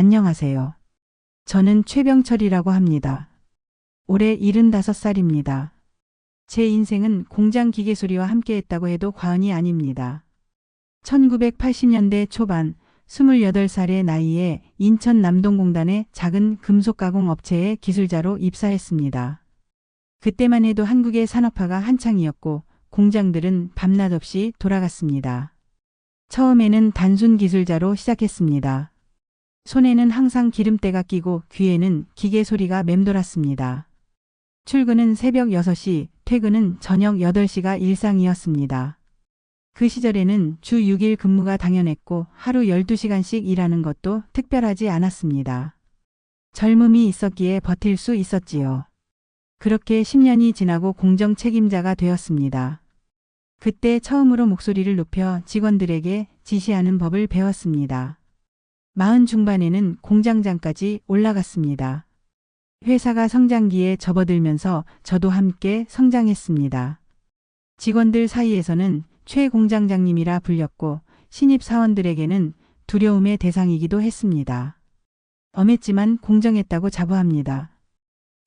안녕하세요. 저는 최병철이라고 합니다. 올해 75살입니다. 제 인생은 공장 기계소리와 함께했다고 해도 과언이 아닙니다. 1980년대 초반 28살의 나이에 인천 남동공단의 작은 금속가공 업체에 기술자로 입사했습니다. 그때만 해도 한국의 산업화가 한창이었고 공장들은 밤낮 없이 돌아갔습니다. 처음에는 단순 기술자로 시작했습니다. 손에는 항상 기름때가 끼고 귀에는 기계 소리가 맴돌았습니다. 출근은 새벽 6시, 퇴근은 저녁 8시가 일상이었습니다. 그 시절에는 주 6일 근무가 당연했고 하루 12시간씩 일하는 것도 특별하지 않았습니다. 젊음이 있었기에 버틸 수 있었지요. 그렇게 10년이 지나고 공정 책임자가 되었습니다. 그때 처음으로 목소리를 높여 직원들에게 지시하는 법을 배웠습니다. 40 중반에는 공장장까지 올라갔습니다. 회사가 성장기에 접어들면서 저도 함께 성장했습니다. 직원들 사이에서는 최 공장장님이라 불렸고 신입 사원들에게는 두려움의 대상이기도 했습니다. 엄했지만 공정했다고 자부합니다.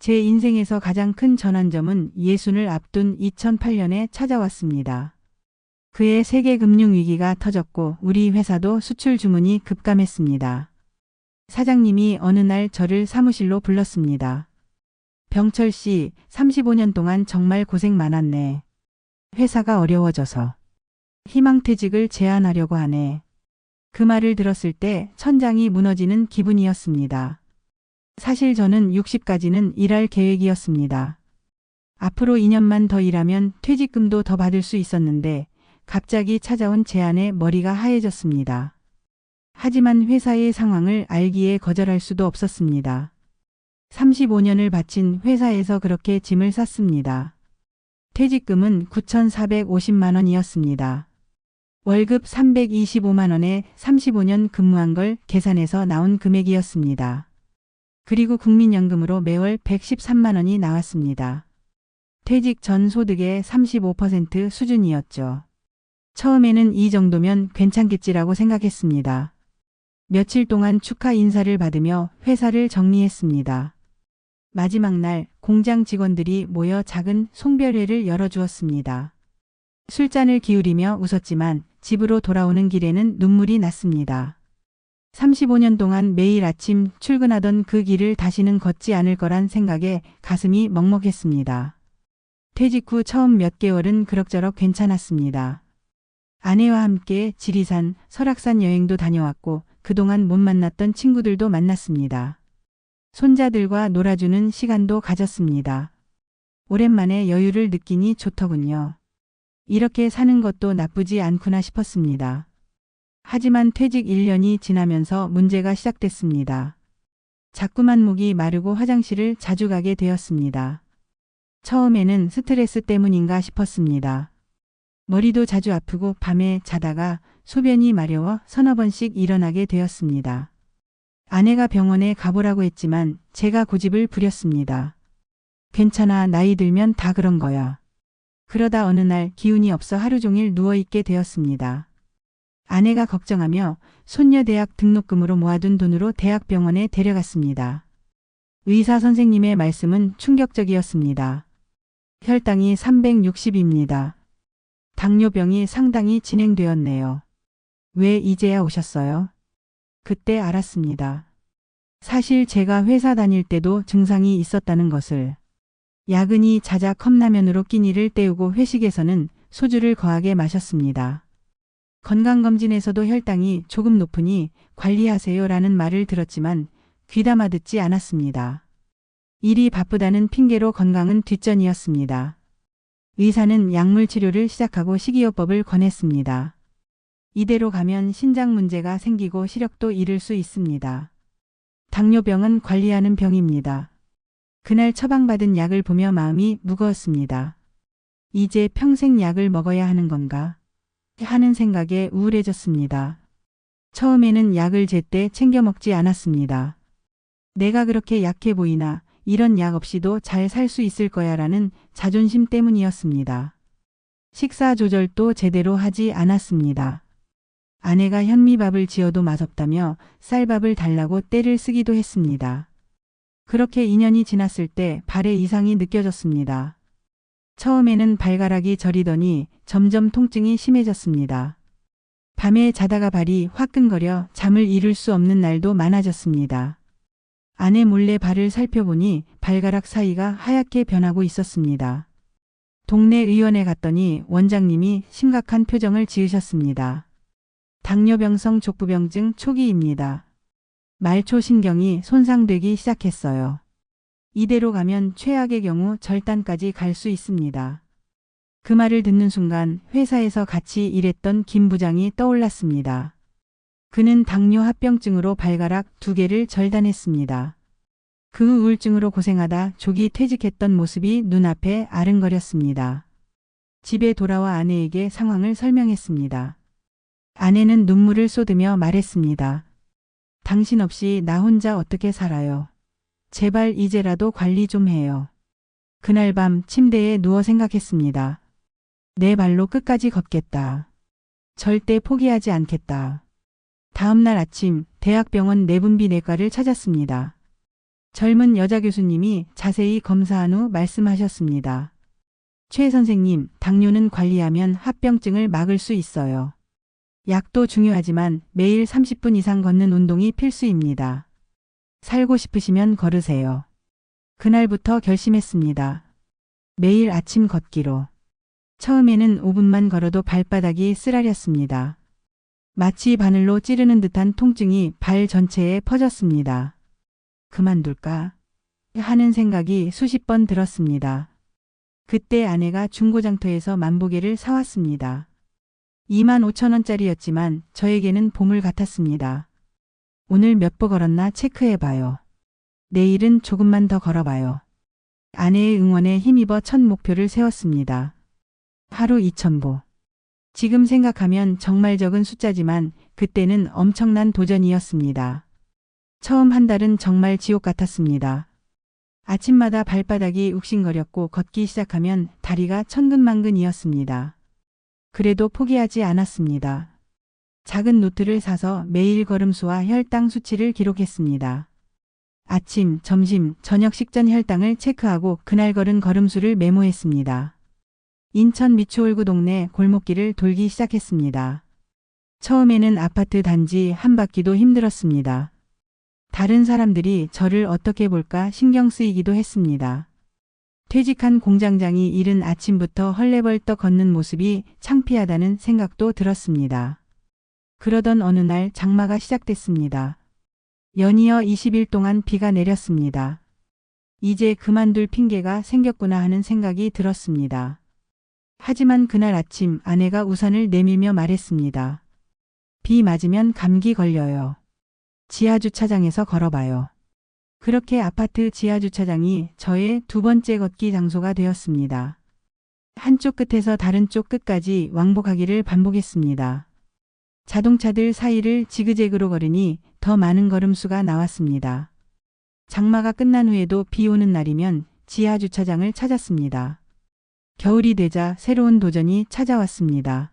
제 인생에서 가장 큰 전환점은 예순을 앞둔 2008년에 찾아왔습니다. 그해 세계 금융위기가 터졌고 우리 회사도 수출 주문이 급감했습니다. 사장님이 어느 날 저를 사무실로 불렀습니다. 병철 씨, 35년 동안 정말 고생 많았네. 회사가 어려워져서 희망퇴직을 제안하려고 하네. 그 말을 들었을 때 천장이 무너지는 기분이었습니다. 사실 저는 60까지는 일할 계획이었습니다. 앞으로 2년만 더 일하면 퇴직금도 더 받을 수 있었는데 갑자기 찾아온 제안에 머리가 하얘졌습니다. 하지만 회사의 상황을 알기에 거절할 수도 없었습니다. 35년을 바친 회사에서 그렇게 짐을 쌌습니다. 퇴직금은 9,450만 원이었습니다. 월급 325만 원에 35년 근무한 걸 계산해서 나온 금액이었습니다. 그리고 국민연금으로 매월 113만 원이 나왔습니다. 퇴직 전 소득의 35% 수준이었죠. 처음에는 이 정도면 괜찮겠지라고 생각했습니다. 며칠 동안 축하 인사를 받으며 회사를 정리했습니다. 마지막 날 공장 직원들이 모여 작은 송별회를 열어주었습니다. 술잔을 기울이며 웃었지만 집으로 돌아오는 길에는 눈물이 났습니다. 35년 동안 매일 아침 출근하던 그 길을 다시는 걷지 않을 거란 생각에 가슴이 먹먹했습니다. 퇴직 후 처음 몇 개월은 그럭저럭 괜찮았습니다. 아내와 함께 지리산, 설악산 여행도 다녀왔고 그동안 못 만났던 친구들도 만났습니다. 손자들과 놀아주는 시간도 가졌습니다. 오랜만에 여유를 느끼니 좋더군요. 이렇게 사는 것도 나쁘지 않구나 싶었습니다. 하지만 퇴직 1년이 지나면서 문제가 시작됐습니다. 자꾸만 목이 마르고 화장실을 자주 가게 되었습니다. 처음에는 스트레스 때문인가 싶었습니다. 머리도 자주 아프고 밤에 자다가 소변이 마려워 서너 번씩 일어나게 되었습니다. 아내가 병원에 가보라고 했지만 제가 고집을 부렸습니다. 괜찮아, 나이 들면 다 그런 거야. 그러다 어느 날 기운이 없어 하루 종일 누워있게 되었습니다. 아내가 걱정하며 손녀 대학 등록금으로 모아둔 돈으로 대학병원에 데려갔습니다. 의사 선생님의 말씀은 충격적이었습니다. 혈당이 360입니다. 당뇨병이 상당히 진행되었네요. 왜 이제야 오셨어요? 그때 알았습니다. 사실 제가 회사 다닐 때도 증상이 있었다는 것을. 야근이 잦아 컵라면으로 끼니를 때우고 회식에서는 소주를 거하게 마셨습니다. 건강검진에서도 혈당이 조금 높으니 관리하세요라는 말을 들었지만 귀담아 듣지 않았습니다. 일이 바쁘다는 핑계로 건강은 뒷전이었습니다. 의사는 약물 치료를 시작하고 식이요법을 권했습니다. 이대로 가면 신장 문제가 생기고 시력도 잃을 수 있습니다. 당뇨병은 관리하는 병입니다. 그날 처방받은 약을 보며 마음이 무거웠습니다. 이제 평생 약을 먹어야 하는 건가? 하는 생각에 우울해졌습니다. 처음에는 약을 제때 챙겨 먹지 않았습니다. 내가 그렇게 약해 보이나 이런 약 없이도 잘 살 수 있을 거야 라는 자존심 때문이었습니다. 식사 조절도 제대로 하지 않았습니다. 아내가 현미밥을 지어도 맛없다며 쌀밥을 달라고 떼를 쓰기도 했습니다. 그렇게 2년이 지났을 때 발에 이상이 느껴졌습니다. 처음에는 발가락이 저리더니 점점 통증이 심해졌습니다. 밤에 자다가 발이 화끈거려 잠을 이룰 수 없는 날도 많아졌습니다. 아내 몰래 발을 살펴보니 발가락 사이가 하얗게 변하고 있었습니다. 동네 의원에 갔더니 원장님이 심각한 표정을 지으셨습니다. 당뇨병성 족부병증 초기입니다. 말초신경이 손상되기 시작했어요. 이대로 가면 최악의 경우 절단까지 갈 수 있습니다. 그 말을 듣는 순간 회사에서 같이 일했던 김 부장이 떠올랐습니다. 그는 당뇨 합병증으로 발가락 2개를 절단했습니다. 그 우울증으로 고생하다 조기 퇴직했던 모습이 눈앞에 아른거렸습니다. 집에 돌아와 아내에게 상황을 설명했습니다. 아내는 눈물을 쏟으며 말했습니다. 당신 없이 나 혼자 어떻게 살아요. 제발 이제라도 관리 좀 해요. 그날 밤 침대에 누워 생각했습니다. 내 발로 끝까지 걷겠다. 절대 포기하지 않겠다. 다음 날 아침 대학병원 내분비내과를 찾았습니다. 젊은 여자 교수님이 자세히 검사한 후 말씀하셨습니다. 최 선생님, 당뇨는 관리하면 합병증을 막을 수 있어요. 약도 중요하지만 매일 30분 이상 걷는 운동이 필수입니다. 살고 싶으시면 걸으세요. 그날부터 결심했습니다. 매일 아침 걷기로. 처음에는 5분만 걸어도 발바닥이 쓰라렸습니다. 마치 바늘로 찌르는 듯한 통증이 발 전체에 퍼졌습니다. 그만둘까? 하는 생각이 수십 번 들었습니다. 그때 아내가 중고장터에서 만보개를 사왔습니다. 25,000원짜리였지만 저에게는 보물 같았습니다. 오늘 몇 보 걸었나 체크해봐요. 내일은 조금만 더 걸어봐요. 아내의 응원에 힘입어 첫 목표를 세웠습니다. 하루 2,000보. 지금 생각하면 정말 적은 숫자지만 그때는 엄청난 도전이었습니다. 처음 한 달은 정말 지옥 같았습니다. 아침마다 발바닥이 욱신거렸고 걷기 시작하면 다리가 천근만근이었습니다. 그래도 포기하지 않았습니다. 작은 노트를 사서 매일 걸음수와 혈당 수치를 기록했습니다. 아침, 점심, 저녁 식전 혈당을 체크하고 그날 걸은 걸음수를 메모했습니다. 인천 미추홀구 동네 골목길을 돌기 시작했습니다. 처음에는 아파트 단지 한 바퀴도 힘들었습니다. 다른 사람들이 저를 어떻게 볼까 신경 쓰이기도 했습니다. 퇴직한 공장장이 이른 아침부터 헐레벌떡 걷는 모습이 창피하다는 생각도 들었습니다. 그러던 어느 날 장마가 시작됐습니다. 연이어 20일 동안 비가 내렸습니다. 이제 그만둘 핑계가 생겼구나 하는 생각이 들었습니다. 하지만 그날 아침 아내가 우산을 내밀며 말했습니다. 비 맞으면 감기 걸려요. 지하주차장에서 걸어봐요. 그렇게 아파트 지하주차장이 저의 2번째 걷기 장소가 되었습니다. 한쪽 끝에서 다른 쪽 끝까지 왕복하기를 반복했습니다. 자동차들 사이를 지그재그로 걸으니 더 많은 걸음수가 나왔습니다. 장마가 끝난 후에도 비 오는 날이면 지하주차장을 찾았습니다. 겨울이 되자 새로운 도전이 찾아왔습니다.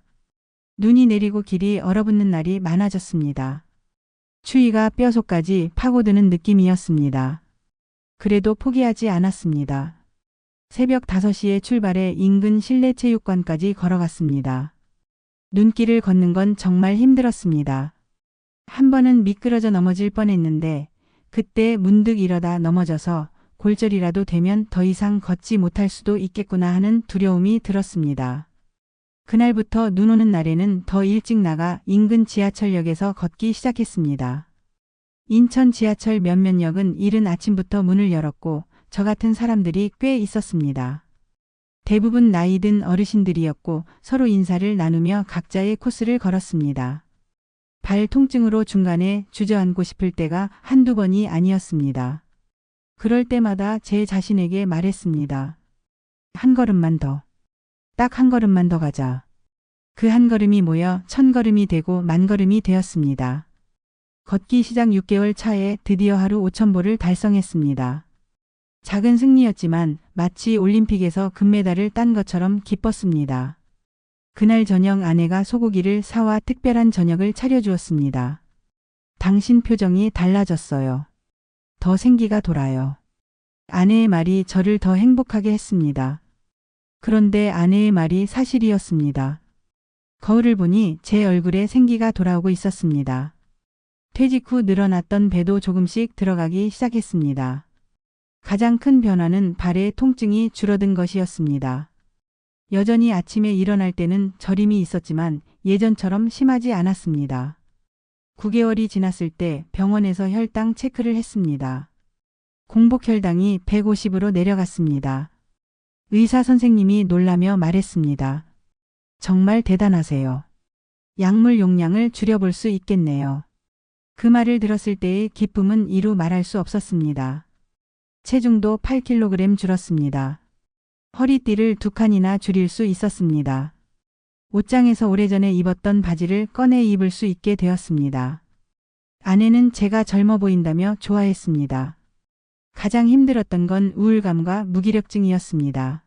눈이 내리고 길이 얼어붙는 날이 많아졌습니다. 추위가 뼈속까지 파고드는 느낌이었습니다. 그래도 포기하지 않았습니다. 새벽 5시에 출발해 인근 실내체육관까지 걸어갔습니다. 눈길을 걷는 건 정말 힘들었습니다. 한 번은 미끄러져 넘어질 뻔했는데 그때 문득 이러다 넘어져서 골절이라도 되면 더 이상 걷지 못할 수도 있겠구나 하는 두려움이 들었습니다. 그날부터 눈 오는 날에는 더 일찍 나가 인근 지하철역에서 걷기 시작했습니다. 인천 지하철 몇몇 역은 이른 아침부터 문을 열었고 저 같은 사람들이 꽤 있었습니다. 대부분 나이 든 어르신들이었고 서로 인사를 나누며 각자의 코스를 걸었습니다. 발 통증으로 중간에 주저앉고 싶을 때가 한두 번이 아니었습니다. 그럴 때마다 제 자신에게 말했습니다. 한 걸음만 더. 딱 한 걸음만 더 가자. 그 한 걸음이 모여 1000걸음이 되고 10,000걸음이 되었습니다. 걷기 시작 6개월 차에 드디어 하루 5,000보를 달성했습니다. 작은 승리였지만 마치 올림픽에서 금메달을 딴 것처럼 기뻤습니다. 그날 저녁 아내가 소고기를 사와 특별한 저녁을 차려주었습니다. 당신 표정이 달라졌어요. 더 생기가 돌아요. 아내의 말이 저를 더 행복하게 했습니다. 그런데 아내의 말이 사실이었습니다. 거울을 보니 제 얼굴에 생기가 돌아오고 있었습니다. 퇴직 후 늘어났던 배도 조금씩 들어가기 시작했습니다. 가장 큰 변화는 발의 통증이 줄어든 것이었습니다. 여전히 아침에 일어날 때는 저림이 있었지만 예전처럼 심하지 않았습니다. 9개월이 지났을 때 병원에서 혈당 체크를 했습니다. 공복 혈당이 150으로 내려갔습니다. 의사 선생님이 놀라며 말했습니다. 정말 대단하세요. 약물 용량을 줄여볼 수 있겠네요. 그 말을 들었을 때의 기쁨은 이루 말할 수 없었습니다. 체중도 8kg 줄었습니다. 허리띠를 2칸이나 줄일 수 있었습니다. 옷장에서 오래전에 입었던 바지를 꺼내 입을 수 있게 되었습니다. 아내는 제가 젊어 보인다며 좋아했습니다. 가장 힘들었던 건 우울감과 무기력증이었습니다.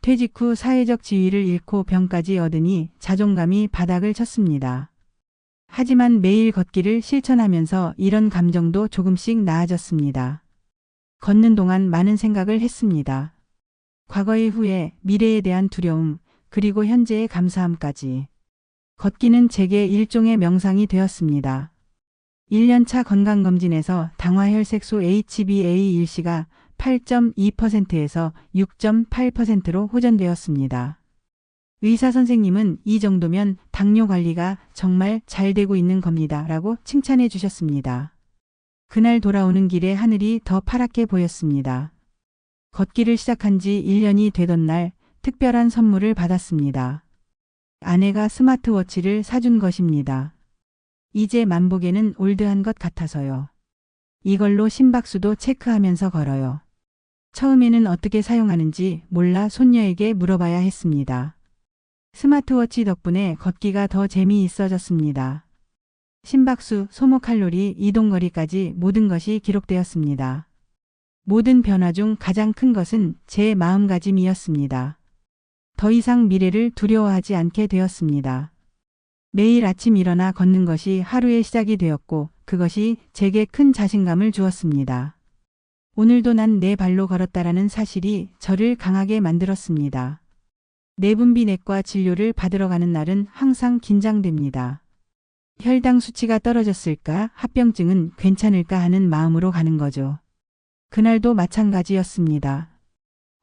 퇴직 후 사회적 지위를 잃고 병까지 얻으니 자존감이 바닥을 쳤습니다. 하지만 매일 걷기를 실천하면서 이런 감정도 조금씩 나아졌습니다. 걷는 동안 많은 생각을 했습니다. 과거의 후회, 미래에 대한 두려움, 그리고 현재의 감사함까지. 걷기는 제게 일종의 명상이 되었습니다. 1년차 건강검진에서 당화혈색소 HbA1c가 8.2%에서 6.8%로 호전되었습니다. 의사 선생님은 이 정도면 당뇨 관리가 정말 잘 되고 있는 겁니다. 라고 칭찬해 주셨습니다. 그날 돌아오는 길에 하늘이 더 파랗게 보였습니다. 걷기를 시작한 지 1년이 되던 날 특별한 선물을 받았습니다. 아내가 스마트워치를 사준 것입니다. 이제 만보계는 올드한 것 같아서요. 이걸로 심박수도 체크하면서 걸어요. 처음에는 어떻게 사용하는지 몰라 손녀에게 물어봐야 했습니다. 스마트워치 덕분에 걷기가 더 재미있어졌습니다. 심박수, 소모 칼로리, 이동거리까지 모든 것이 기록되었습니다. 모든 변화 중 가장 큰 것은 제 마음가짐이었습니다. 더 이상 미래를 두려워하지 않게 되었습니다. 매일 아침 일어나 걷는 것이 하루의 시작이 되었고 그것이 제게 큰 자신감을 주었습니다. 오늘도 난 내 발로 걸었다라는 사실이 저를 강하게 만들었습니다. 내분비내과 진료를 받으러 가는 날은 항상 긴장됩니다. 혈당 수치가 떨어졌을까, 합병증은 괜찮을까 하는 마음으로 가는 거죠. 그날도 마찬가지였습니다.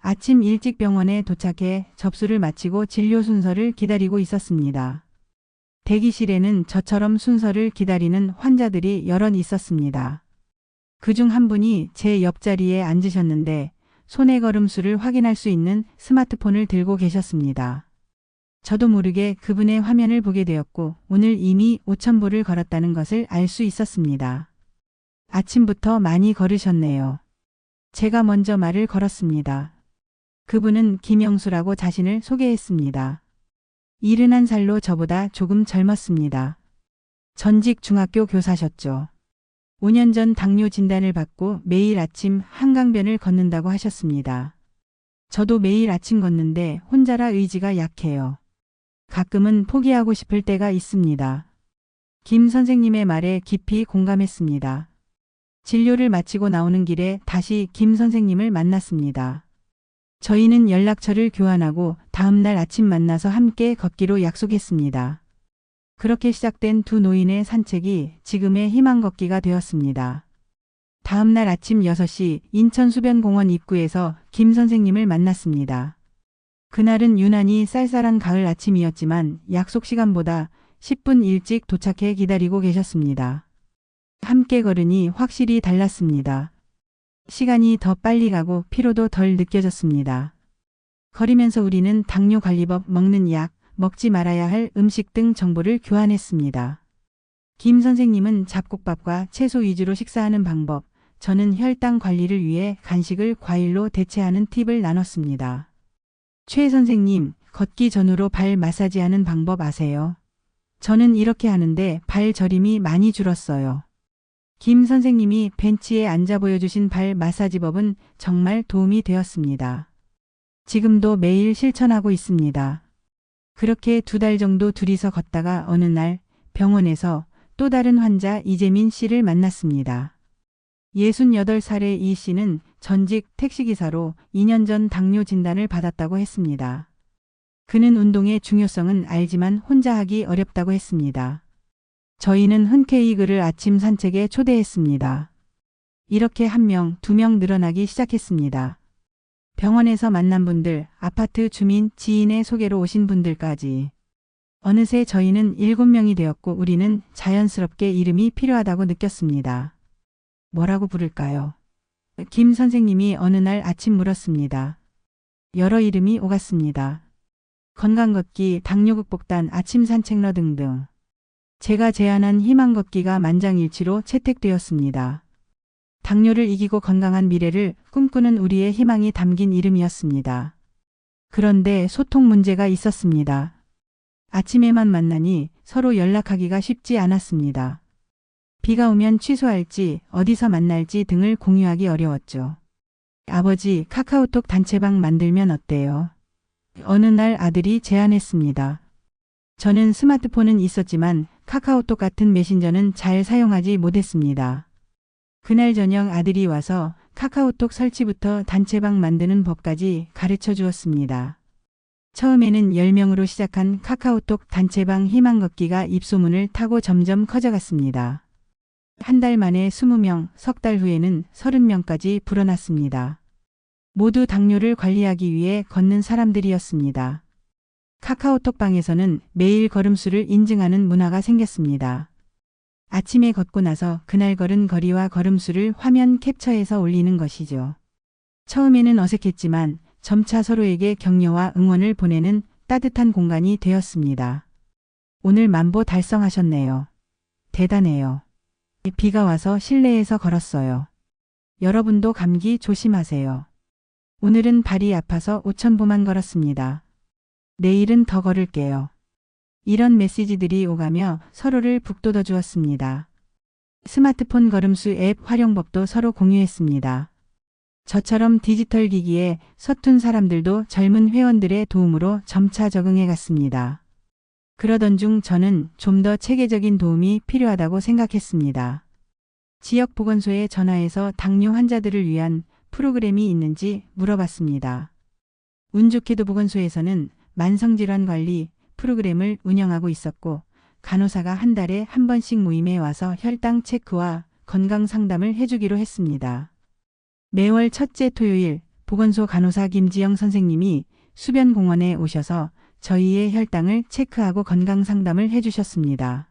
아침 일찍 병원에 도착해 접수를 마치고 진료 순서를 기다리고 있었습니다. 대기실에는 저처럼 순서를 기다리는 환자들이 여럿 있었습니다. 그중 한 분이 제 옆자리에 앉으셨는데 손의 걸음수를 확인할 수 있는 스마트폰을 들고 계셨습니다. 저도 모르게 그분의 화면을 보게 되었고 오늘 이미 5,000보를 걸었다는 것을 알 수 있었습니다. 아침부터 많이 걸으셨네요. 제가 먼저 말을 걸었습니다. 그분은 김영수라고 자신을 소개했습니다. 71살로 저보다 조금 젊었습니다. 전직 중학교 교사셨죠. 5년 전 당뇨 진단을 받고 매일 아침 한강변을 걷는다고 하셨습니다. 저도 매일 아침 걷는데 혼자라 의지가 약해요. 가끔은 포기하고 싶을 때가 있습니다. 김 선생님의 말에 깊이 공감했습니다. 진료를 마치고 나오는 길에 다시 김 선생님을 만났습니다. 저희는 연락처를 교환하고 다음 날 아침 만나서 함께 걷기로 약속했습니다. 그렇게 시작된 두 노인의 산책이 지금의 희망 걷기가 되었습니다. 다음 날 아침 6시 인천수변공원 입구에서 김 선생님을 만났습니다. 그날은 유난히 쌀쌀한 가을 아침이었지만 약속 시간보다 10분 일찍 도착해 기다리고 계셨습니다. 함께 걸으니 확실히 달랐습니다. 시간이 더 빨리 가고 피로도 덜 느껴졌습니다. 걸으면서 우리는 당뇨 관리법, 먹는 약, 먹지 말아야 할 음식 등 정보를 교환했습니다. 김 선생님은 잡곡밥과 채소 위주로 식사하는 방법, 저는 혈당 관리를 위해 간식을 과일로 대체하는 팁을 나눴습니다. 최 선생님, 걷기 전후로 발 마사지하는 방법 아세요? 저는 이렇게 하는데 발 저림이 많이 줄었어요. 김 선생님이 벤치에 앉아 보여주신 발 마사지법은 정말 도움이 되었습니다. 지금도 매일 실천하고 있습니다. 그렇게 2달 정도 둘이서 걷다가 어느 날 병원에서 또 다른 환자 이재민 씨를 만났습니다. 68살의 이 씨는 전직 택시기사로 2년 전 당뇨 진단을 받았다고 했습니다. 그는 운동의 중요성은 알지만 혼자 하기 어렵다고 했습니다. 저희는 흔쾌히 그를 아침 산책에 초대했습니다. 이렇게 1명, 2명 늘어나기 시작했습니다. 병원에서 만난 분들, 아파트 주민, 지인의 소개로 오신 분들까지. 어느새 저희는 7명이 되었고 우리는 자연스럽게 이름이 필요하다고 느꼈습니다. 뭐라고 부를까요? 김 선생님이 어느 날 아침 물었습니다. 여러 이름이 오갔습니다. 건강걷기, 당뇨극복단, 아침 산책러 등등. 제가 제안한 희망걷기가 만장일치로 채택되었습니다. 당뇨를 이기고 건강한 미래를 꿈꾸는 우리의 희망이 담긴 이름이었습니다. 그런데 소통 문제가 있었습니다. 아침에만 만나니 서로 연락하기가 쉽지 않았습니다. 비가 오면 취소할지 어디서 만날지 등을 공유하기 어려웠죠. 아버지, 카카오톡 단체방 만들면 어때요? 어느 날 아들이 제안했습니다. 저는 스마트폰은 있었지만 카카오톡 같은 메신저는 잘 사용하지 못했습니다. 그날 저녁 아들이 와서 카카오톡 설치부터 단체방 만드는 법까지 가르쳐 주었습니다. 처음에는 10명으로 시작한 카카오톡 단체방 희망걷기가 입소문을 타고 점점 커져갔습니다. 한 달 만에 20명, 석 달 후에는 30명까지 불어났습니다. 모두 당뇨를 관리하기 위해 걷는 사람들이었습니다. 카카오톡 방에서는 매일 걸음수를 인증하는 문화가 생겼습니다. 아침에 걷고 나서 그날 걸은 거리와 걸음수를 화면 캡처해서 올리는 것이죠. 처음에는 어색했지만 점차 서로에게 격려와 응원을 보내는 따뜻한 공간이 되었습니다. 오늘 만보 달성하셨네요. 대단해요. 비가 와서 실내에서 걸었어요. 여러분도 감기 조심하세요. 오늘은 발이 아파서 5,000보만 걸었습니다. 내일은 더 걸을게요. 이런 메시지들이 오가며 서로를 북돋워 주었습니다. 스마트폰 걸음수 앱 활용법도 서로 공유했습니다. 저처럼 디지털 기기에 서툰 사람들도 젊은 회원들의 도움으로 점차 적응해 갔습니다. 그러던 중 저는 좀 더 체계적인 도움이 필요하다고 생각했습니다. 지역 보건소에 전화해서 당뇨 환자들을 위한 프로그램이 있는지 물어봤습니다. 운 좋게도 보건소에서는 만성질환 관리 프로그램을 운영하고 있었고 간호사가 한 달에 한 번씩 모임에 와서 혈당 체크와 건강 상담을 해주기로 했습니다. 매월 첫째 토요일 보건소 간호사 김지영 선생님이 수변공원에 오셔서 저희의 혈당을 체크하고 건강 상담을 해주셨습니다.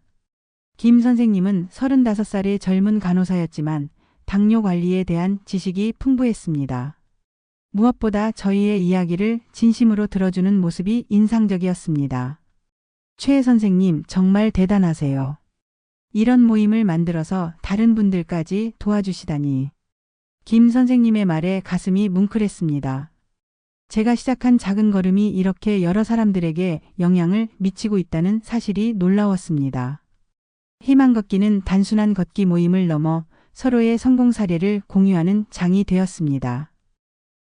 김 선생님은 35살의 젊은 간호사였지만 당뇨 관리에 대한 지식이 풍부했습니다. 무엇보다 저희의 이야기를 진심으로 들어주는 모습이 인상적이었습니다. 최 선생님 정말 대단하세요. 이런 모임을 만들어서 다른 분들까지 도와주시다니. 김 선생님의 말에 가슴이 뭉클했습니다. 제가 시작한 작은 걸음이 이렇게 여러 사람들에게 영향을 미치고 있다는 사실이 놀라웠습니다. 희망걷기는 단순한 걷기 모임을 넘어 서로의 성공 사례를 공유하는 장이 되었습니다.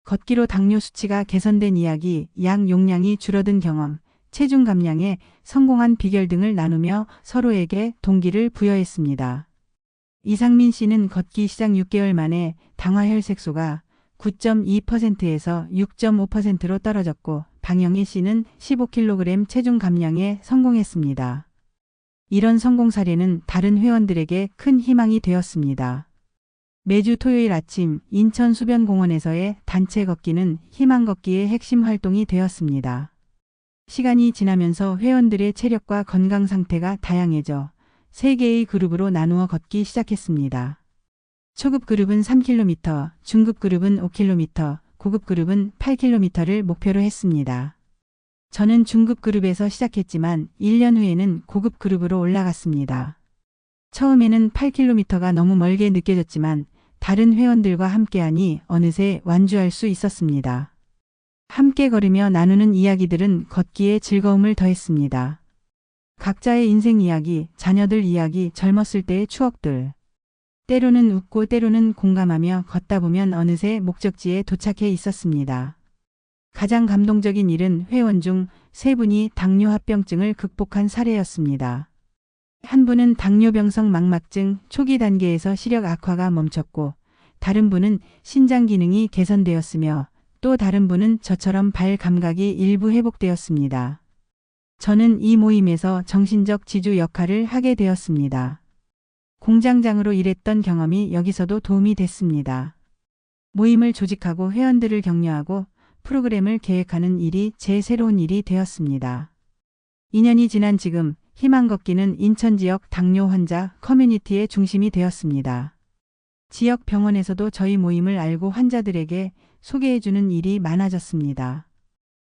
걷기로 당뇨 수치가 개선된 이야기, 약 용량이 줄어든 경험, 체중 감량에 성공한 비결 등을 나누며 서로에게 동기를 부여했습니다. 이상민 씨는 걷기 시작 6개월 만에 당화혈색소가 9.2%에서 6.5%로 떨어졌고 방영희 씨는 15kg 체중 감량에 성공했습니다. 이런 성공 사례는 다른 회원들에게 큰 희망이 되었습니다. 매주 토요일 아침 인천 수변공원에서의 단체 걷기는 희망걷기의 핵심 활동이 되었습니다. 시간이 지나면서 회원들의 체력과 건강 상태가 다양해져 3개의 그룹으로 나누어 걷기 시작했습니다. 초급 그룹은 3km, 중급 그룹은 5km, 고급 그룹은 8km를 목표로 했습니다. 저는 중급 그룹에서 시작했지만 1년 후에는 고급 그룹으로 올라갔습니다. 처음에는 8km가 너무 멀게 느껴졌지만 다른 회원들과 함께하니 어느새 완주할 수 있었습니다. 함께 걸으며 나누는 이야기들은 걷기에 즐거움을 더했습니다. 각자의 인생 이야기, 자녀들 이야기, 젊었을 때의 추억들. 때로는 웃고 때로는 공감하며 걷다 보면 어느새 목적지에 도착해 있었습니다. 가장 감동적인 일은 회원 중 3분이 당뇨합병증을 극복한 사례였습니다. 한 분은 당뇨병성 망막증 초기 단계에서 시력 악화가 멈췄고, 다른 분은 신장 기능이 개선되었으며, 또 다른 분은 저처럼 발 감각이 일부 회복되었습니다. 저는 이 모임에서 정신적 지주 역할을 하게 되었습니다. 공장장으로 일했던 경험이 여기서도 도움이 됐습니다. 모임을 조직하고 회원들을 격려하고 프로그램을 계획하는 일이 제 새로운 일이 되었습니다. 2년이 지난 지금 희망 걷기는 인천 지역 당뇨 환자 커뮤니티의 중심이 되었습니다. 지역 병원에서도 저희 모임을 알고 환자들에게 소개해주는 일이 많아졌습니다.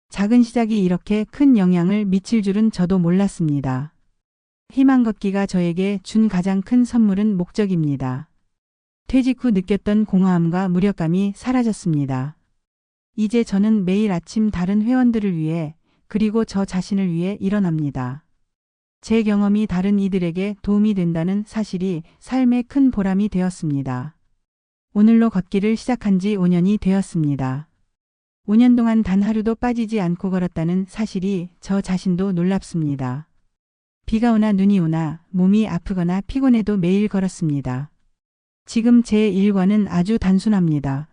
작은 시작이 이렇게 큰 영향을 미칠 줄은 저도 몰랐습니다. 희망 걷기가 저에게 준 가장 큰 선물은 목적입니다. 퇴직 후 느꼈던 공허함과 무력감이 사라졌습니다. 이제 저는 매일 아침 다른 회원들을 위해 그리고 저 자신을 위해 일어납니다. 제 경험이 다른 이들에게 도움이 된다는 사실이 삶의 큰 보람이 되었습니다. 오늘로 걷기를 시작한 지 5년이 되었습니다. 5년 동안 단 하루도 빠지지 않고 걸었다는 사실이 저 자신도 놀랍습니다. 비가 오나 눈이 오나 몸이 아프거나 피곤해도 매일 걸었습니다. 지금 제 일과는 아주 단순합니다.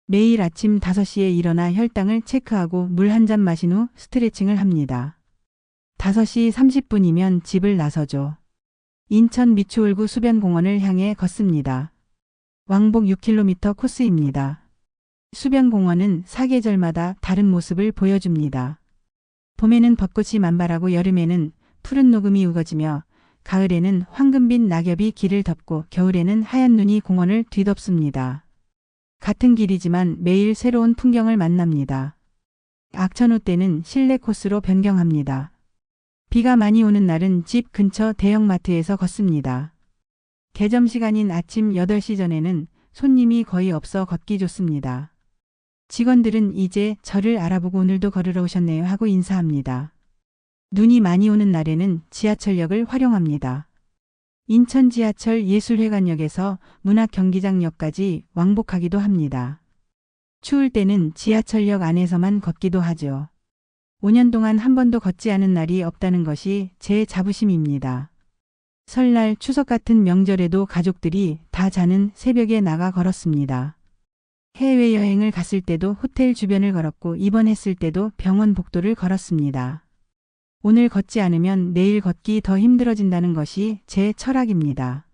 매일 아침 5시에 일어나 혈당을 체크하고 물 한 잔 마신 후 스트레칭을 합니다. 5시 30분이면 집을 나서죠. 인천 미추홀구 수변공원을 향해 걷습니다. 왕복 6km 코스입니다. 수변공원은 사계절마다 다른 모습을 보여줍니다. 봄에는 벚꽃이 만발하고 여름에는 푸른 녹음이 우거지며 가을에는 황금빛 낙엽이 길을 덮고 겨울에는 하얀 눈이 공원을 뒤덮습니다. 같은 길이지만 매일 새로운 풍경을 만납니다. 악천후 때는 실내 코스로 변경합니다. 비가 많이 오는 날은 집 근처 대형마트에서 걷습니다. 개점 시간인 아침 8시 전에는 손님이 거의 없어 걷기 좋습니다. 직원들은 이제 저를 알아보고 오늘도 걸으러 오셨네요 하고 인사합니다. 눈이 많이 오는 날에는 지하철역을 활용합니다. 인천 지하철 예술회관역에서 문학경기장역까지 왕복하기도 합니다. 추울 때는 지하철역 안에서만 걷기도 하죠. 5년 동안 한 번도 걷지 않은 날이 없다는 것이 제 자부심입니다. 설날, 추석 같은 명절에도 가족들이 다 자는 새벽에 나가 걸었습니다. 해외여행을 갔을 때도 호텔 주변을 걸었고 입원했을 때도 병원 복도를 걸었습니다. 오늘 걷지 않으면 내일 걷기 더 힘들어진다는 것이 제 철학입니다.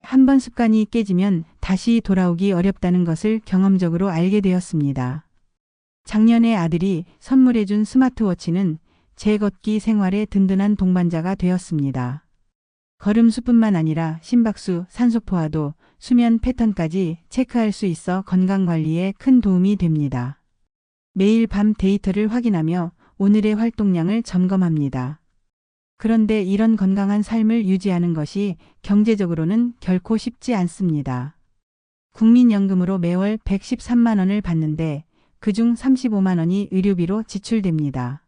한 번 습관이 깨지면 다시 돌아오기 어렵다는 것을 경험적으로 알게 되었습니다. 작년에 아들이 선물해준 스마트워치는 제 걷기 생활의 든든한 동반자가 되었습니다. 걸음수뿐만 아니라 심박수, 산소포화도, 수면 패턴까지 체크할 수 있어 건강관리에 큰 도움이 됩니다. 매일 밤 데이터를 확인하며 오늘의 활동량을 점검합니다. 그런데 이런 건강한 삶을 유지하는 것이 경제적으로는 결코 쉽지 않습니다. 국민연금으로 매월 113만 원을 받는데 그중 35만 원이 의료비로 지출됩니다.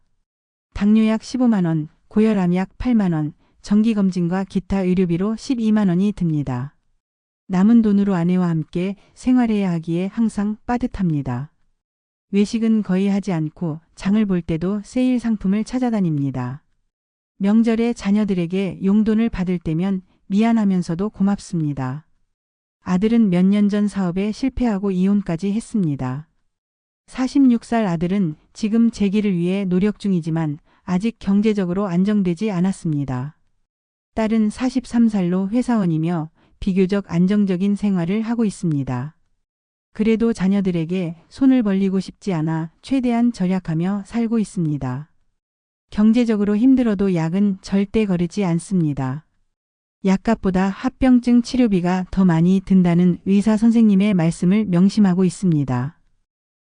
당뇨약 15만 원, 고혈압약 8만 원, 정기검진과 기타 의료비로 12만 원이 듭니다. 남은 돈으로 아내와 함께 생활해야 하기에 항상 빠듯합니다. 외식은 거의 하지 않고 장을 볼 때도 세일 상품을 찾아다닙니다. 명절에 자녀들에게 용돈을 받을 때면 미안하면서도 고맙습니다. 아들은 몇 년 전 사업에 실패하고 이혼까지 했습니다. 46살 아들은 지금 재기를 위해 노력 중이지만 아직 경제적으로 안정되지 않았습니다. 딸은 43살로 회사원이며 비교적 안정적인 생활을 하고 있습니다. 그래도 자녀들에게 손을 벌리고 싶지 않아 최대한 절약하며 살고 있습니다. 경제적으로 힘들어도 약은 절대 거르지 않습니다. 약값보다 합병증 치료비가 더 많이 든다는 의사 선생님의 말씀을 명심하고 있습니다.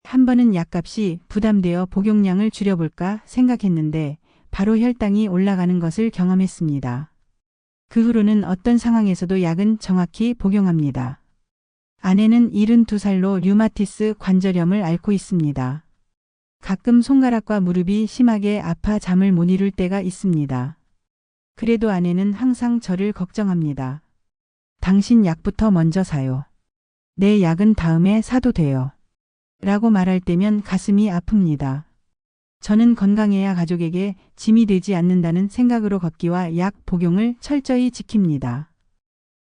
한 번은 약값이 부담되어 복용량을 줄여볼까 생각했는데 바로 혈당이 올라가는 것을 경험했습니다. 그 후로는 어떤 상황에서도 약은 정확히 복용합니다. 아내는 72살로 류마티스 관절염을 앓고 있습니다. 가끔 손가락과 무릎이 심하게 아파 잠을 못 이룰 때가 있습니다. 그래도 아내는 항상 저를 걱정합니다. 당신 약부터 먼저 사요. 내 약은 다음에 사도 돼요. 라고 말할 때면 가슴이 아픕니다. 저는 건강해야 가족에게 짐이 되지 않는다는 생각으로 걷기와 약 복용을 철저히 지킵니다.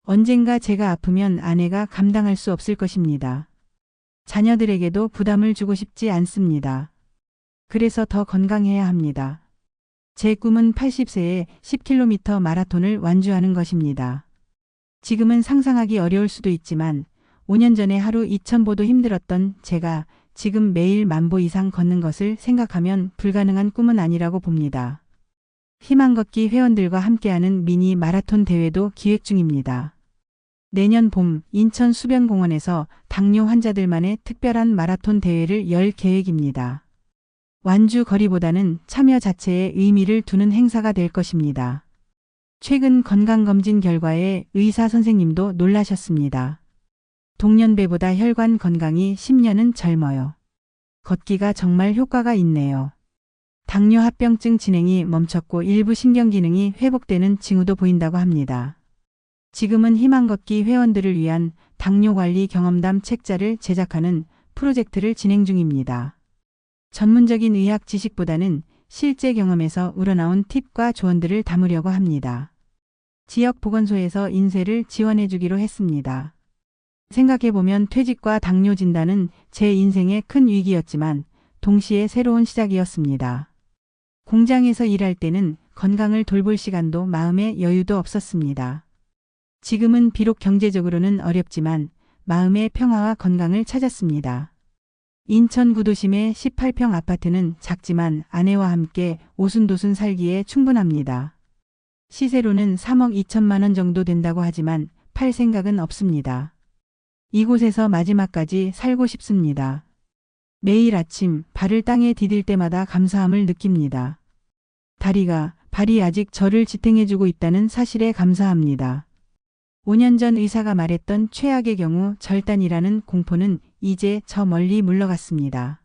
언젠가 제가 아프면 아내가 감당할 수 없을 것입니다. 자녀들에게도 부담을 주고 싶지 않습니다. 그래서 더 건강해야 합니다. 제 꿈은 80세에 10km 마라톤을 완주하는 것입니다. 지금은 상상하기 어려울 수도 있지만 5년 전에 하루 2,000보도 힘들었던 제가 지금 매일 10,000보 이상 걷는 것을 생각하면 불가능한 꿈은 아니라고 봅니다. 희망 걷기 회원들과 함께하는 미니 마라톤 대회도 기획 중입니다. 내년 봄 인천 수변공원에서 당뇨 환자들만의 특별한 마라톤 대회를 열 계획입니다. 완주 거리보다는 참여 자체에 의미를 두는 행사가 될 것입니다. 최근 건강검진 결과에 의사 선생님도 놀라셨습니다. 동년배보다 혈관 건강이 10년은 젊어요. 걷기가 정말 효과가 있네요. 당뇨 합병증 진행이 멈췄고 일부 신경 기능이 회복되는 징후도 보인다고 합니다. 지금은 희망 걷기 회원들을 위한 당뇨 관리 경험담 책자를 제작하는 프로젝트를 진행 중입니다. 전문적인 의학 지식보다는 실제 경험에서 우러나온 팁과 조언들을 담으려고 합니다. 지역 보건소에서 인쇄를 지원해 주기로 했습니다. 생각해보면 퇴직과 당뇨 진단은 제 인생의 큰 위기였지만 동시에 새로운 시작이었습니다. 공장에서 일할 때는 건강을 돌볼 시간도 마음의 여유도 없었습니다. 지금은 비록 경제적으로는 어렵지만 마음의 평화와 건강을 찾았습니다. 인천 구도심의 18평 아파트는 작지만 아내와 함께 오순도순 살기에 충분합니다. 시세로는 3억 2천만 원 정도 된다고 하지만 팔 생각은 없습니다. 이곳에서 마지막까지 살고 싶습니다. 매일 아침 발을 땅에 디딜 때마다 감사함을 느낍니다. 발이 아직 저를 지탱해주고 있다는 사실에 감사합니다. 5년 전 의사가 말했던 최악의 경우 절단이라는 공포는 이제 저 멀리 물러갔습니다.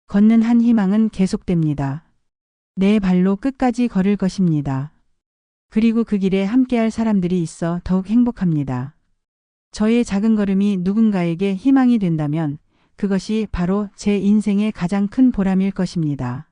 걷는 한 희망은 계속됩니다. 내 발로 끝까지 걸을 것입니다. 그리고 그 길에 함께할 사람들이 있어 더욱 행복합니다. 저의 작은 걸음이 누군가에게 희망이 된다면 그것이 바로 제 인생의 가장 큰 보람일 것입니다.